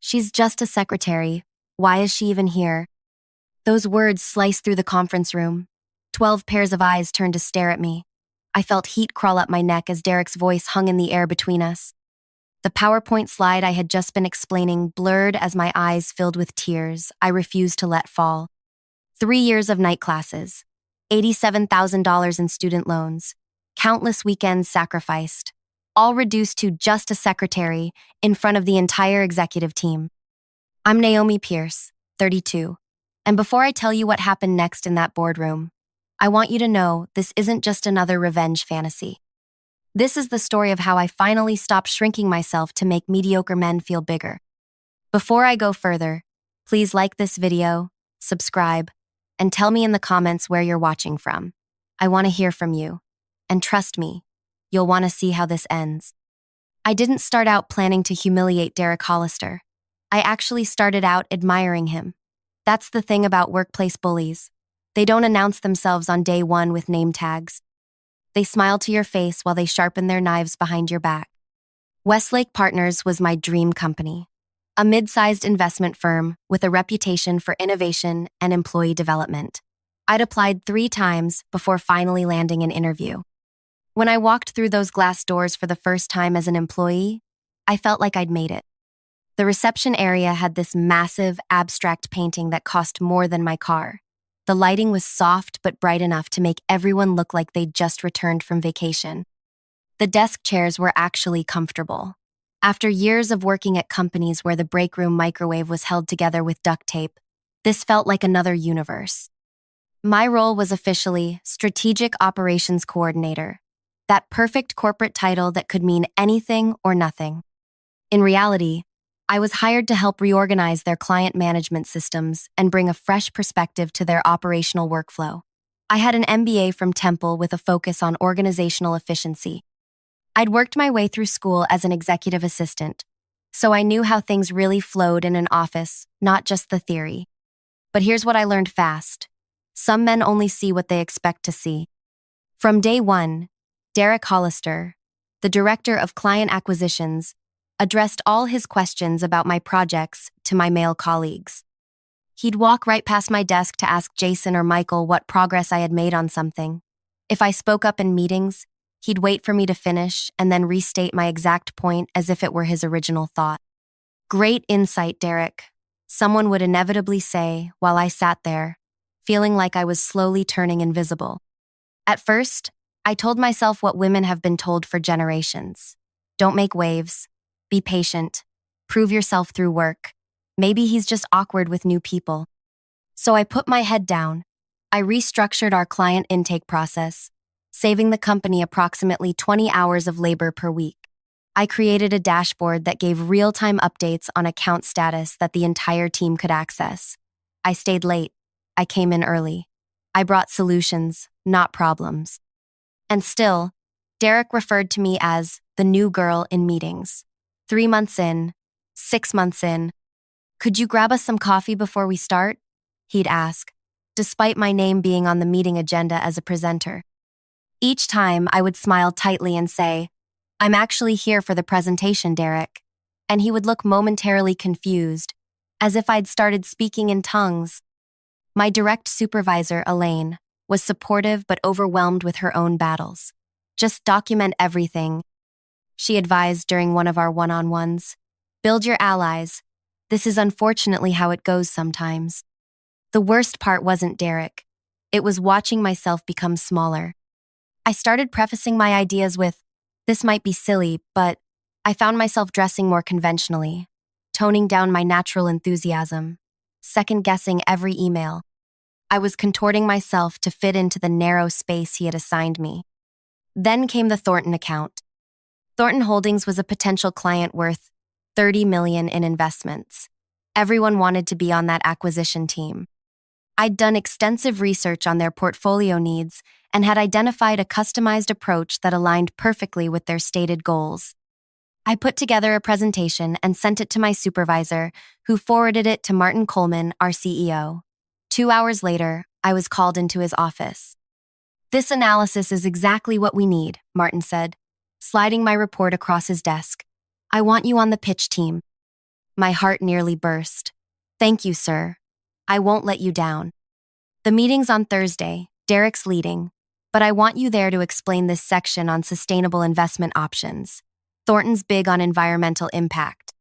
She's just a secretary. Why is she even here? Those words sliced through the conference room. 12 pairs of eyes turned to stare at me. I felt heat crawl up my neck as Derek's voice hung in the air between us. The PowerPoint slide I had just been explaining blurred as my eyes filled with tears I refused to let fall. 3 years of night classes, $87,000 in student loans, countless weekends sacrificed, all reduced to just a secretary in front of the entire executive team. I'm Naomi Pearce, 32, and before I tell you what happened next in that boardroom, I want you to know this isn't just another revenge fantasy. This is the story of how I finally stopped shrinking myself to make mediocre men feel bigger. Before I go further, please like this video, subscribe, and tell me in the comments where you're watching from. I want to hear from you. And trust me, you'll want to see how this ends. I didn't start out planning to humiliate Derek Hollister. I actually started out admiring him. That's the thing about workplace bullies. They don't announce themselves on day one with name tags. They smile to your face while they sharpen their knives behind your back. Westlake Partners was my dream company, a mid-sized investment firm with a reputation for innovation and employee development. I'd applied 3 times before finally landing an interview. When I walked through those glass doors for the first time as an employee, I felt like I'd made it. The reception area had this massive, abstract painting that cost more than my car. The lighting was soft but bright enough to make everyone look like they'd just returned from vacation. The desk chairs were actually comfortable. After years of working at companies where the break room microwave was held together with duct tape, this felt like another universe. My role was officially Strategic Operations Coordinator, that perfect corporate title that could mean anything or nothing. In reality, I was hired to help reorganize their client management systems and bring a fresh perspective to their operational workflow. I had an MBA from Temple with a focus on organizational efficiency. I'd worked my way through school as an executive assistant, so I knew how things really flowed in an office, not just the theory. But here's what I learned fast. Some men only see what they expect to see. From day one, Derek Hollister, the director of client acquisitions, addressed all his questions about my projects to my male colleagues. He'd walk right past my desk to ask Jason or Michael what progress I had made on something. If I spoke up in meetings, he'd wait for me to finish and then restate my exact point as if it were his original thought. "Great insight, Derek," someone would inevitably say while I sat there, feeling like I was slowly turning invisible. At first, I told myself what women have been told for generations. Don't make waves. Be patient. Prove yourself through work. Maybe he's just awkward with new people. So I put my head down. I restructured our client intake process, saving the company approximately 20 hours of labor per week. I created a dashboard that gave real-time updates on account status that the entire team could access. I stayed late. I came in early. I brought solutions, not problems. And still, Derek referred to me as the new girl in meetings. 3 months in, 6 months in, "Could you grab us some coffee before we start?" he'd ask, despite my name being on the meeting agenda as a presenter. Each time, I would smile tightly and say, "I'm actually here for the presentation, Derek," and he would look momentarily confused, as if I'd started speaking in tongues. My direct supervisor, Elaine, was supportive but overwhelmed with her own battles. "Just document everything," she advised during one of our one-on-ones. "Build your allies. This is unfortunately how it goes sometimes." The worst part wasn't Derek. It was watching myself become smaller. I started prefacing my ideas with, "This might be silly," but I found myself dressing more conventionally, toning down my natural enthusiasm, second-guessing every email. I was contorting myself to fit into the narrow space he had assigned me. Then came the Thornton account. Thornton Holdings was a potential client worth $30 million in investments. Everyone wanted to be on that acquisition team. I'd done extensive research on their portfolio needs and had identified a customized approach that aligned perfectly with their stated goals. I put together a presentation and sent it to my supervisor, who forwarded it to Martin Coleman, our CEO. 2 hours later, I was called into his office. "This analysis is exactly what we need," Martin said, sliding my report across his desk. "I want you on the pitch team." My heart nearly burst. Thank you, sir. I won't let you down. The meeting's on Thursday. Derek's leading. But I want you there to explain this section on sustainable investment options. Thornton's big on environmental impact.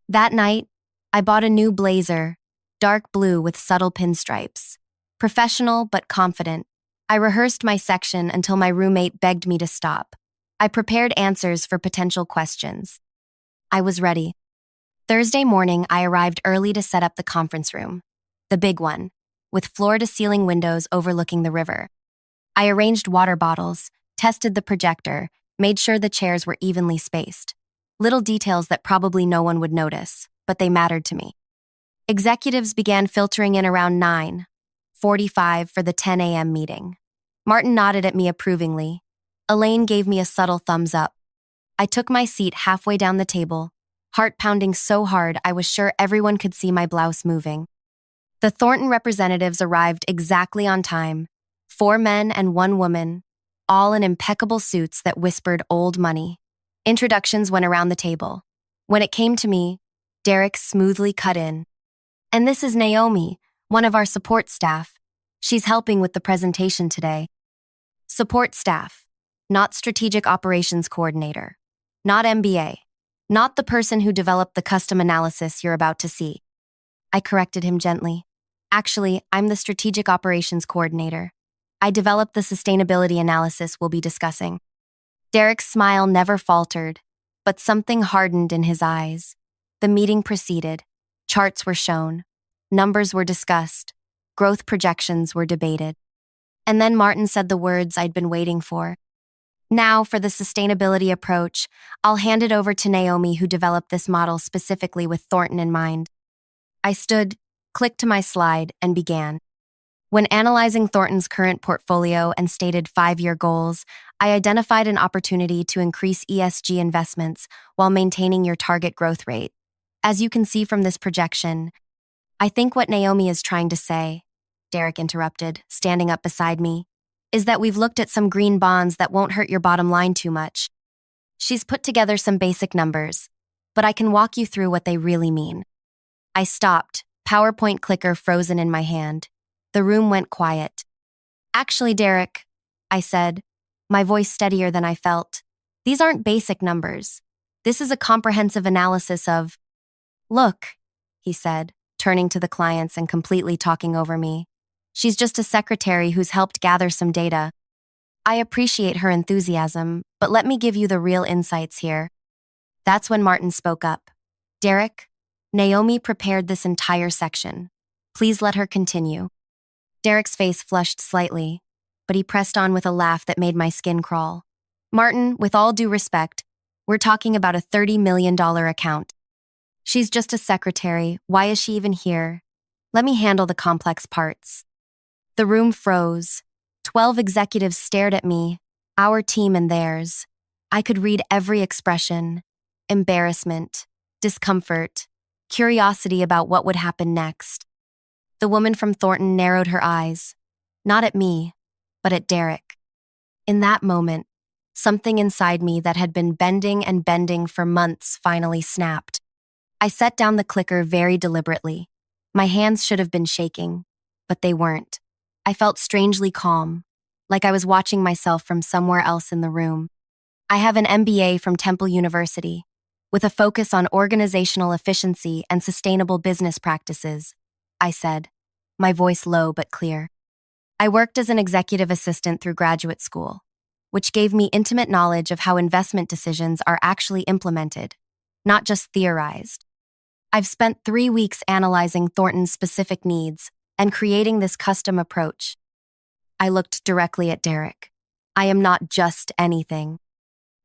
That night, I bought a new blazer, dark blue with subtle pinstripes. Professional but confident, I rehearsed my section until my roommate begged me to stop. I prepared answers for potential questions. I was ready. Thursday morning, I arrived early to set up the conference room, the big one, with floor-to-ceiling windows overlooking the river. I arranged water bottles, tested the projector, made sure the chairs were evenly spaced. Little details that probably no one would notice, but they mattered to me. Executives began filtering in around 9:45 for the 10 a.m. meeting. Martin nodded at me approvingly. Elaine gave me a subtle thumbs up. I took my seat halfway down the table, heart pounding so hard I was sure everyone could see my blouse moving. The Thornton representatives arrived exactly on time, 4 men and 1 woman, all in impeccable suits that whispered old money. Introductions went around the table. When it came to me, Derek smoothly cut in. And this is Naomi, one of our support staff. She's helping with the presentation today. Support staff, not strategic operations coordinator, not MBA, not the person who developed the custom analysis you're about to see. I corrected him gently. Actually, I'm the strategic operations coordinator. I developed the sustainability analysis we'll be discussing. Derek's smile never faltered, but something hardened in his eyes. The meeting proceeded. Charts were shown. Numbers were discussed. Growth projections were debated. And then Martin said the words I'd been waiting for. Now, for the sustainability approach, I'll hand it over to Naomi, who developed this model specifically with Thornton in mind. I stood, clicked to my slide, and began. When analyzing Thornton's current portfolio and stated 5-year goals, I identified an opportunity to increase ESG investments while maintaining your target growth rate. As you can see from this projection, I think what Naomi is trying to say, Derek interrupted, standing up beside me, is that we've looked at some green bonds that won't hurt your bottom line too much. She's put together some basic numbers, but I can walk you through what they really mean. I stopped, PowerPoint clicker frozen in my hand. The room went quiet. Actually, Derek, I said, my voice steadier than I felt, these aren't basic numbers. This is a comprehensive analysis of... Look, he said, turning to the clients and completely talking over me. She's just a secretary who's helped gather some data. I appreciate her enthusiasm, but let me give you the real insights here. That's when Martin spoke up. Derek, Naomi prepared this entire section. Please let her continue. Derek's face flushed slightly, but he pressed on with a laugh that made my skin crawl. Martin, with all due respect, we're talking about a $30 million account. She's just a secretary. Why is she even here? Let me handle the complex parts. The room froze. 12 executives stared at me, our team and theirs. I could read every expression: embarrassment, discomfort, curiosity about what would happen next. The woman from Thornton narrowed her eyes, not at me, but at Derek. In that moment, something inside me that had been bending and bending for months finally snapped. I set down the clicker very deliberately. My hands should have been shaking, but they weren't. I felt strangely calm, like I was watching myself from somewhere else in the room. I have an MBA from Temple University, with a focus on organizational efficiency and sustainable business practices, I said, my voice low but clear. I worked as an executive assistant through graduate school, which gave me intimate knowledge of how investment decisions are actually implemented, not just theorized. I've spent 3 weeks analyzing Thornton's specific needs and creating this custom approach. I looked directly at Derek. I am not just anything.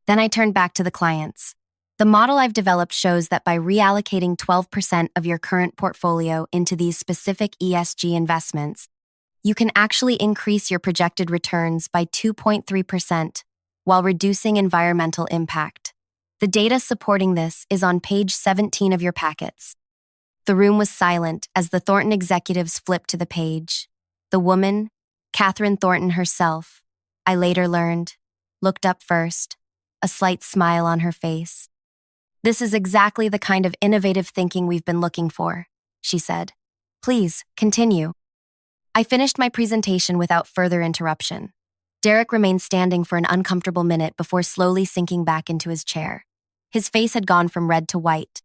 Then I turned back to the clients. The model I've developed shows that by reallocating 12% of your current portfolio into these specific ESG investments, you can actually increase your projected returns by 2.3% while reducing environmental impact. The data supporting this is on page 17 of your packets. The room was silent as the Thornton executives flipped to the page. The woman, Catherine Thornton herself, I later learned, looked up first, a slight smile on her face. This is exactly the kind of innovative thinking we've been looking for, she said. Please, continue. I finished my presentation without further interruption. Derek remained standing for an uncomfortable minute before slowly sinking back into his chair. His face had gone from red to white.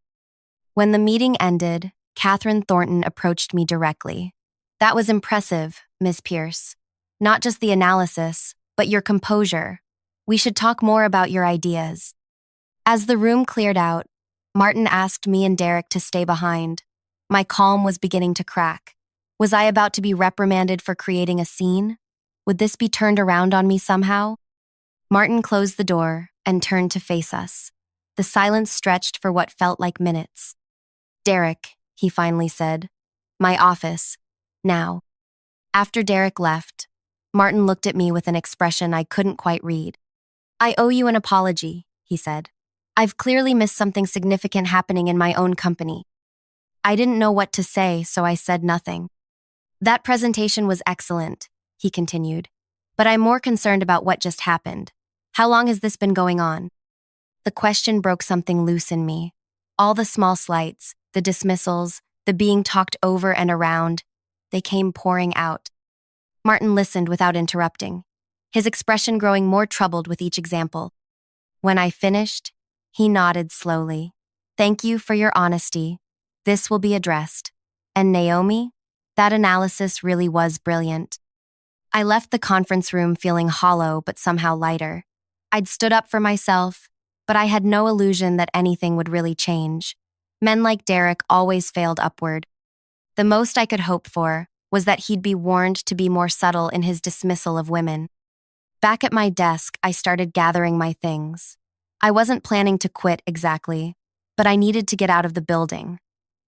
When the meeting ended, Catherine Thornton approached me directly. That was impressive, Ms. Pearce. Not just the analysis, but your composure. We should talk more about your ideas. As the room cleared out, Martin asked me and Derek to stay behind. My calm was beginning to crack. Was I about to be reprimanded for creating a scene? Would this be turned around on me somehow? Martin closed the door and turned to face us. The silence stretched for what felt like minutes. Derek, he finally said. My office. Now. After Derek left, Martin looked at me with an expression I couldn't quite read. I owe you an apology, he said. I've clearly missed something significant happening in my own company. I didn't know what to say, so I said nothing. That presentation was excellent, he continued, but I'm more concerned about what just happened. How long has this been going on? The question broke something loose in me. All the small slights, the dismissals, the being talked over and around, they came pouring out. Martin listened without interrupting, his expression growing more troubled with each example. When I finished, he nodded slowly. Thank you for your honesty. This will be addressed. And Naomi, that analysis really was brilliant. I left the conference room feeling hollow but somehow lighter. I'd stood up for myself, but I had no illusion that anything would really change. Men like Derek always failed upward. The most I could hope for was that he'd be warned to be more subtle in his dismissal of women. Back at my desk, I started gathering my things. I wasn't planning to quit exactly, but I needed to get out of the building.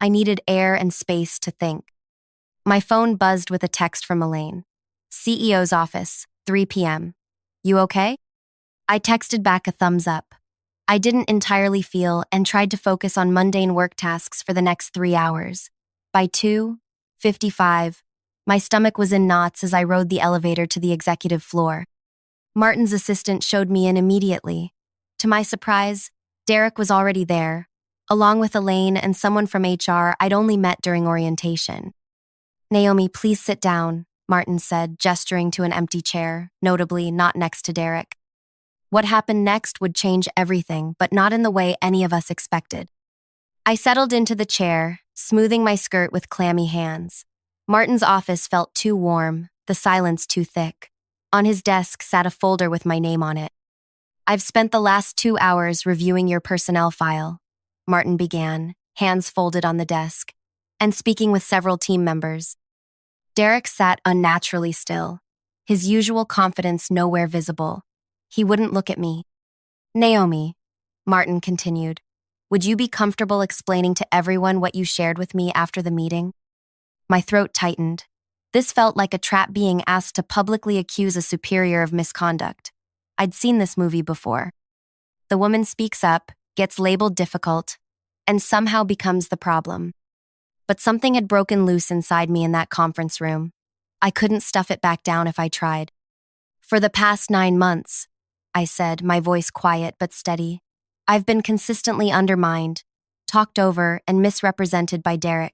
I needed air and space to think. My phone buzzed with a text from Elaine. CEO's office, 3 p.m. You okay? I texted back a thumbs up. I didn't entirely feel and tried to focus on mundane work tasks for the next 3 hours. By 2:55, my stomach was in knots as I rode the elevator to the executive floor. Martin's assistant showed me in immediately. To my surprise, Derek was already there, along with Elaine and someone from HR I'd only met during orientation. Naomi, please sit down, Martin said, gesturing to an empty chair, notably not next to Derek. What happened next would change everything, but not in the way any of us expected. I settled into the chair, smoothing my skirt with clammy hands. Martin's office felt too warm, the silence too thick. On his desk sat a folder with my name on it. I've spent the last 2 hours reviewing your personnel file, Martin began, hands folded on the desk, and speaking with several team members. Derek sat unnaturally still, his usual confidence nowhere visible. He wouldn't look at me. Naomi, Martin continued, would you be comfortable explaining to everyone what you shared with me after the meeting? My throat tightened. This felt like a trap being asked to publicly accuse a superior of misconduct. I'd seen this movie before. The woman speaks up, gets labeled difficult, and somehow becomes the problem. But something had broken loose inside me in that conference room. I couldn't stuff it back down if I tried. For the past 9 months, I said, my voice quiet but steady, I've been consistently undermined, talked over, and misrepresented by Derek.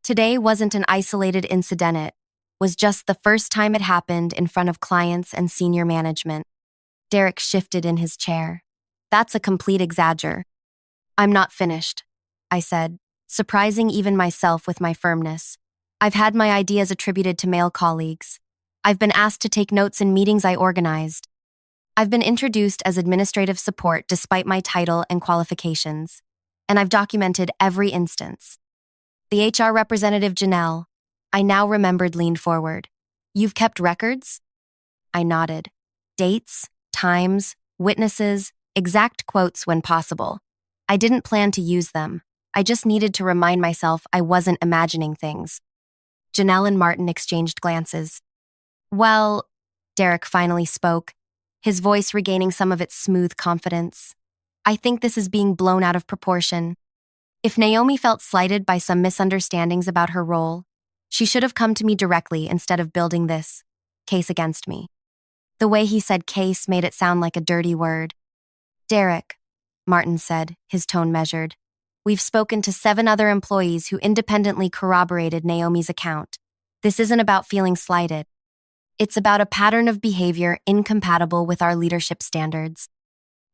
Today wasn't an isolated incident, it was just the first time it happened in front of clients and senior management. Derek shifted in his chair. That's a complete exagger. I'm not finished, I said, surprising even myself with my firmness. I've had my ideas attributed to male colleagues. I've been asked to take notes in meetings I organized. I've been introduced as administrative support despite my title and qualifications, and I've documented every instance. The HR representative, Janelle, I now remembered, leaned forward. You've kept records? I nodded. Dates, times, witnesses, exact quotes when possible. I didn't plan to use them. I just needed to remind myself I wasn't imagining things. Janelle and Martin exchanged glances. Well, Derek finally spoke, his voice regaining some of its smooth confidence. I think this is being blown out of proportion. If Naomi felt slighted by some misunderstandings about her role, she should have come to me directly instead of building this case against me. The way he said case made it sound like a dirty word. Derek, Martin said, his tone measured. We've spoken to 7 other employees who independently corroborated Naomi's account. This isn't about feeling slighted. It's about a pattern of behavior incompatible with our leadership standards.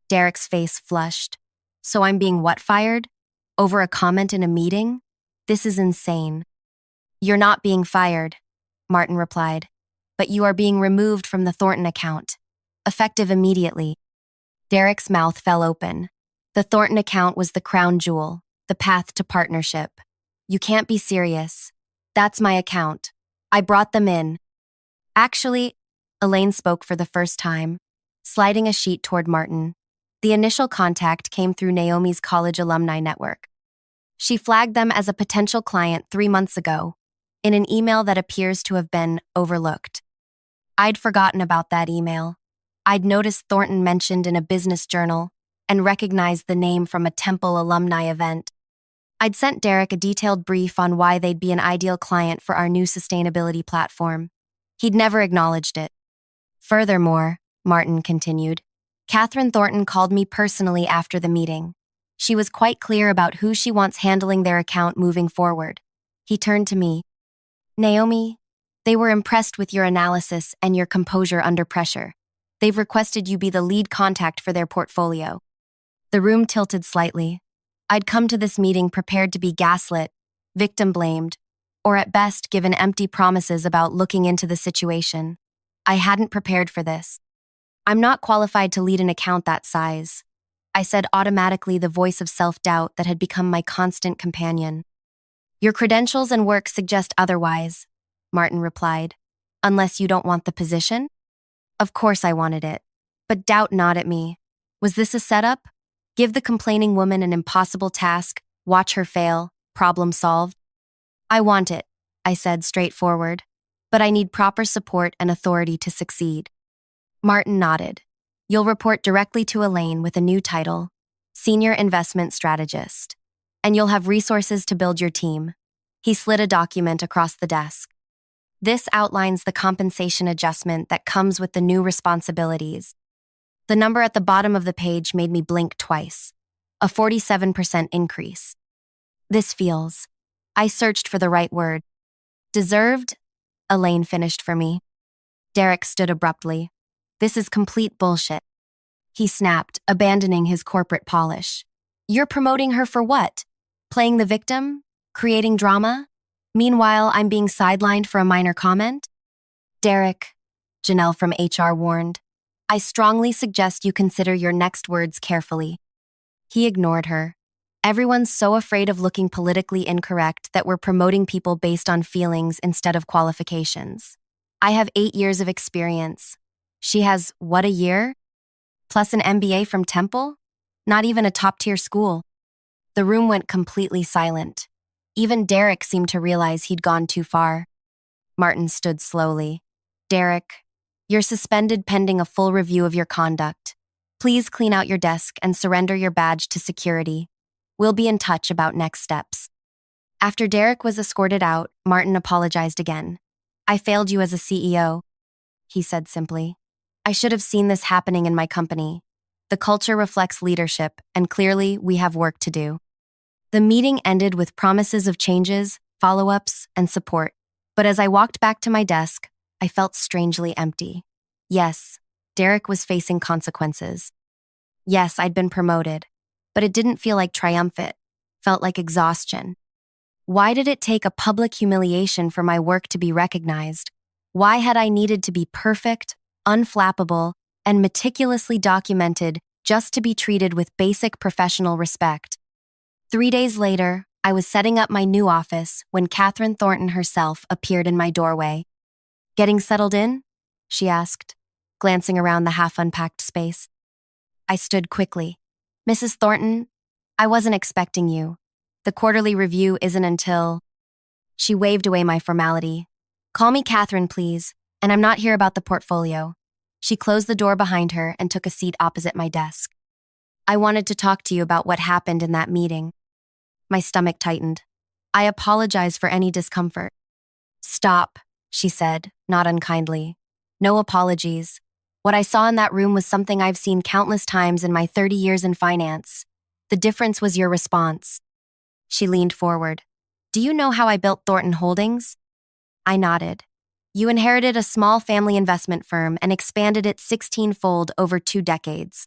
Derek's face flushed. So I'm being what fired? Over a comment in a meeting? This is insane. You're not being fired, Martin replied, but you are being removed from the Thornton account, effective immediately. Derek's mouth fell open. The Thornton account was the crown jewel, the path to partnership. You can't be serious. That's my account. I brought them in. Actually, Elaine spoke for the first time, sliding a sheet toward Martin. The initial contact came through Naomi's college alumni network. She flagged them as a potential client 3 months ago, in an email that appears to have been overlooked. I'd forgotten about that email. I'd noticed Thornton mentioned in a business journal and recognized the name from a Temple alumni event. I'd sent Derek a detailed brief on why they'd be an ideal client for our new sustainability platform. He'd never acknowledged it. Furthermore, Martin continued, Catherine Thornton called me personally after the meeting. She was quite clear about who she wants handling their account moving forward. He turned to me. Naomi, they were impressed with your analysis and your composure under pressure. They've requested you be the lead contact for their portfolio. The room tilted slightly. I'd come to this meeting prepared to be gaslit, victim-blamed, or at best given empty promises about looking into the situation. I hadn't prepared for this. I'm not qualified to lead an account that size, I said, automatically, the voice of self-doubt that had become my constant companion. Your credentials and work suggest otherwise, Martin replied. Unless you don't want the position? Of course I wanted it. But doubt gnawed at me. Was this a setup? Give the complaining woman an impossible task, watch her fail, problem solved? I want it, I said straightforward. But I need proper support and authority to succeed. Martin nodded. You'll report directly to Elaine with a new title, Senior Investment Strategist. And you'll have resources to build your team. He slid a document across the desk. This outlines the compensation adjustment that comes with the new responsibilities. The number at the bottom of the page made me blink twice. A 47% increase. This feels. I searched for the right word. Deserved? Elaine finished for me. Derek stood abruptly. This is complete bullshit. He snapped, abandoning his corporate polish. You're promoting her for what? Playing the victim? Creating drama? Meanwhile, I'm being sidelined for a minor comment? Derek, Janelle from HR warned, I strongly suggest you consider your next words carefully. He ignored her. Everyone's so afraid of looking politically incorrect that we're promoting people based on feelings instead of qualifications. I have 8 years of experience. She has, what, a year? Plus an MBA from Temple? Not even a top-tier school. The room went completely silent. Even Derek seemed to realize he'd gone too far. Martin stood slowly. Derek, you're suspended pending a full review of your conduct. Please clean out your desk and surrender your badge to security. We'll be in touch about next steps. After Derek was escorted out, Martin apologized again. I failed you as a CEO, he said simply. I should have seen this happening in my company. The culture reflects leadership, and clearly we have work to do. The meeting ended with promises of changes, follow-ups, and support. But as I walked back to my desk, I felt strangely empty. Yes, Derek was facing consequences. Yes, I'd been promoted, but it didn't feel like triumphant, felt like exhaustion. Why did it take a public humiliation for my work to be recognized? Why had I needed to be perfect, unflappable, and meticulously documented just to be treated with basic professional respect? 3 days later, I was setting up my new office when Catherine Thornton herself appeared in my doorway. Getting settled in? She asked, glancing around the half-unpacked space. I stood quickly. Mrs. Thornton, I wasn't expecting you. The quarterly review isn't until... She waved away my formality. Call me Catherine, please, and I'm not here about the portfolio. She closed the door behind her and took a seat opposite my desk. I wanted to talk to you about what happened in that meeting. My stomach tightened. I apologize for any discomfort. Stop, she said, not unkindly. No apologies. What I saw in that room was something I've seen countless times in my 30 years in finance. The difference was your response. She leaned forward. Do you know how I built Thornton Holdings? I nodded. You inherited a small family investment firm and expanded it 16-fold over 2 decades.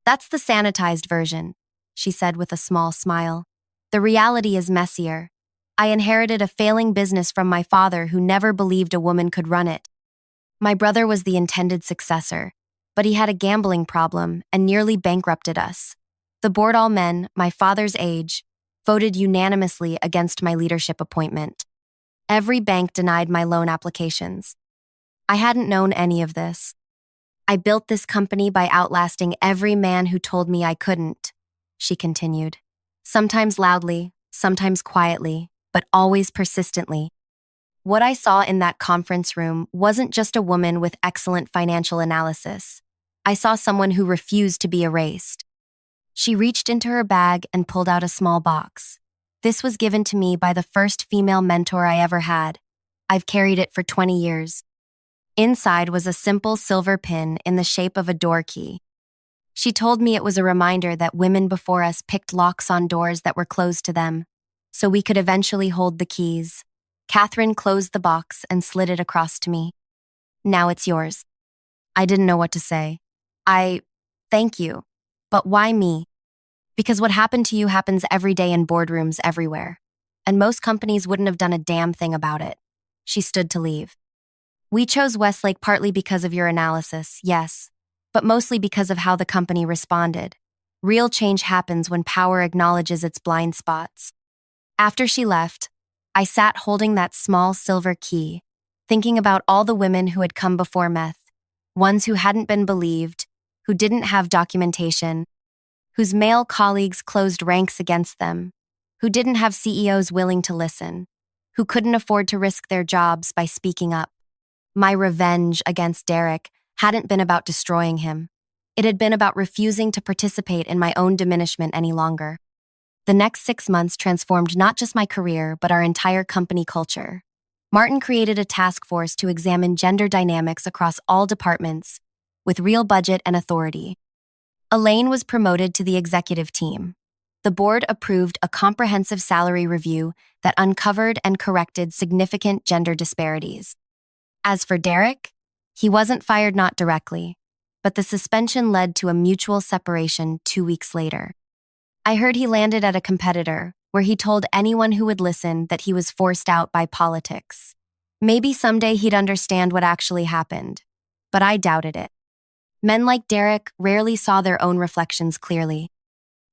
That's the sanitized version, she said with a small smile. The reality is messier. I inherited a failing business from my father who never believed a woman could run it. My brother was the intended successor, but he had a gambling problem and nearly bankrupted us. The board, all men, my father's age, voted unanimously against my leadership appointment. Every bank denied my loan applications. I hadn't known any of this. I built this company by outlasting every man who told me I couldn't, she continued. Sometimes loudly, sometimes quietly, but always persistently. What I saw in that conference room wasn't just a woman with excellent financial analysis. I saw someone who refused to be erased. She reached into her bag and pulled out a small box. This was given to me by the first female mentor I ever had. I've carried it for 20 years. Inside was a simple silver pin in the shape of a door key. She told me it was a reminder that women before us picked locks on doors that were closed to them, so we could eventually hold the keys. Catherine closed the box and slid it across to me. Now it's yours. I didn't know what to say. Thank you. But why me? Because what happened to you happens every day in boardrooms everywhere, and most companies wouldn't have done a damn thing about it. She stood to leave. We chose Westlake partly because of your analysis, yes, but mostly because of how the company responded. Real change happens when power acknowledges its blind spots. After she left, I sat holding that small silver key, thinking about all the women who had come before Meth, ones who hadn't been believed, who didn't have documentation, whose male colleagues closed ranks against them, who didn't have CEOs willing to listen, who couldn't afford to risk their jobs by speaking up. My revenge against Derek hadn't been about destroying him. It had been about refusing to participate in my own diminishment any longer. The next 6 months transformed not just my career, but our entire company culture. Martin created a task force to examine gender dynamics across all departments, with real budget and authority. Elaine was promoted to the executive team. The board approved a comprehensive salary review that uncovered and corrected significant gender disparities. As for Derek, he wasn't fired not directly, but the suspension led to a mutual separation 2 weeks later. I heard he landed at a competitor, where he told anyone who would listen that he was forced out by politics. Maybe someday he'd understand what actually happened, but I doubted it. Men like Derek rarely saw their own reflections clearly.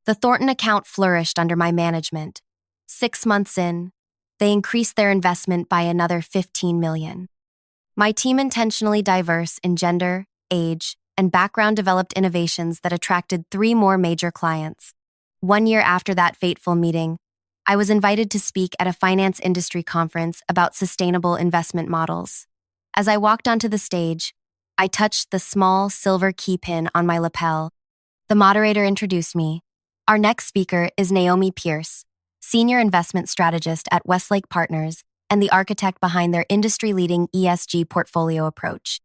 The Thornton account flourished under my management. 6 months in, they increased their investment by another $15 million. My team, intentionally diverse in gender, age, and background, developed innovations that attracted 3 more major clients. 1 year after that fateful meeting, I was invited to speak at a finance industry conference about sustainable investment models. As I walked onto the stage, I touched the small silver key pin on my lapel. The moderator introduced me. Our next speaker is Naomi Pearce, senior investment strategist at Westlake Partners and the architect behind their industry-leading ESG portfolio approach.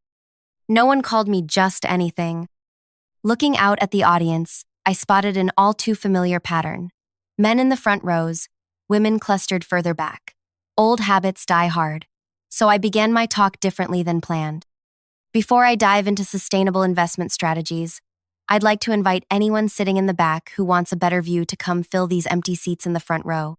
No one called me just anything. Looking out at the audience, I spotted an all too familiar pattern. Men in the front rows, women clustered further back. Old habits die hard, so I began my talk differently than planned. Before I dive into sustainable investment strategies, I'd like to invite anyone sitting in the back who wants a better view to come fill these empty seats in the front row.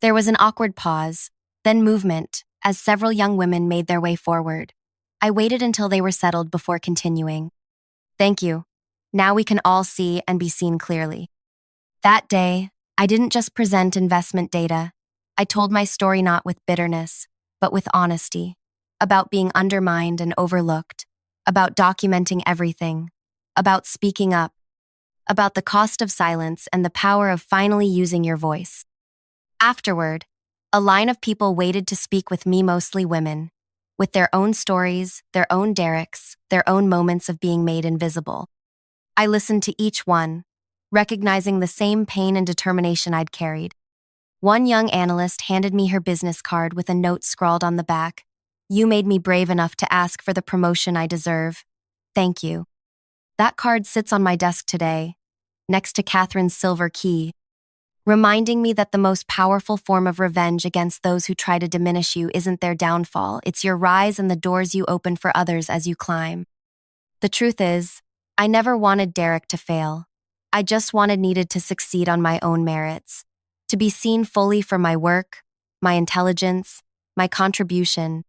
There was an awkward pause, then movement, as several young women made their way forward. I waited until they were settled before continuing. Thank you. Now we can all see and be seen clearly. That day, I didn't just present investment data. I told my story not with bitterness, but with honesty, about being undermined and overlooked, about documenting everything, about speaking up, about the cost of silence and the power of finally using your voice. Afterward, a line of people waited to speak with me, mostly women, with their own stories, their own Dereks, their own moments of being made invisible. I listened to each one, recognizing the same pain and determination I'd carried. One young analyst handed me her business card with a note scrawled on the back. You made me brave enough to ask for the promotion I deserve. Thank you. That card sits on my desk today, next to Catherine's silver key, reminding me that the most powerful form of revenge against those who try to diminish you isn't their downfall, it's your rise and the doors you open for others as you climb. The truth is, I never wanted Derek to fail. I just needed to succeed on my own merits, to be seen fully for my work, my intelligence, my contribution,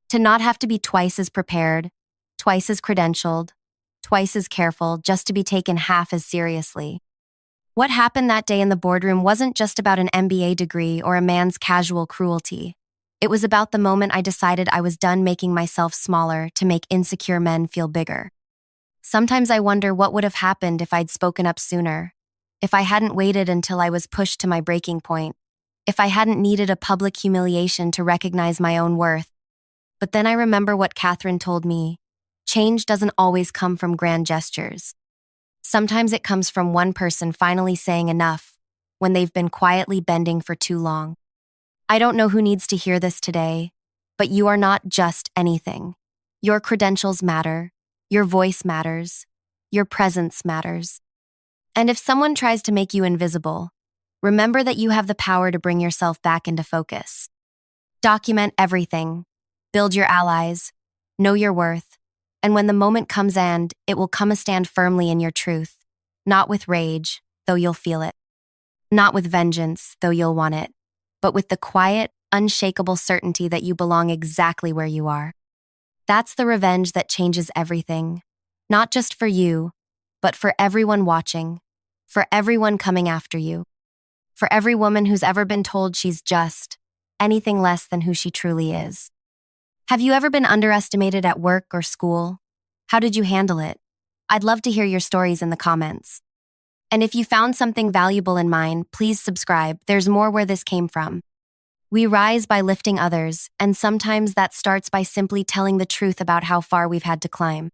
to not have to be twice as prepared, twice as credentialed, twice as careful, just to be taken half as seriously. What happened that day in the boardroom wasn't just about an MBA degree or a man's casual cruelty. It was about the moment I decided I was done making myself smaller to make insecure men feel bigger. Sometimes I wonder what would have happened if I'd spoken up sooner, if I hadn't waited until I was pushed to my breaking point, if I hadn't needed a public humiliation to recognize my own worth. But then I remember what Catherine told me. Change doesn't always come from grand gestures. Sometimes it comes from one person finally saying enough when they've been quietly bending for too long. I don't know who needs to hear this today, but you are not just anything. Your credentials matter. Your voice matters. Your presence matters. And if someone tries to make you invisible, remember that you have the power to bring yourself back into focus. Document everything. Build your allies. Know your worth. And when the moment comes it will come stand firmly in your truth. Not with rage, though you'll feel it. Not with vengeance, though you'll want it. But with the quiet, unshakable certainty that you belong exactly where you are. That's the revenge that changes everything. Not just for you, but for everyone watching. For everyone coming after you. For every woman who's ever been told she's just anything less than who she truly is. Have you ever been underestimated at work or school? How did you handle it? I'd love to hear your stories in the comments. And if you found something valuable in mine, please subscribe. There's more where this came from. We rise by lifting others, and sometimes that starts by simply telling the truth about how far we've had to climb.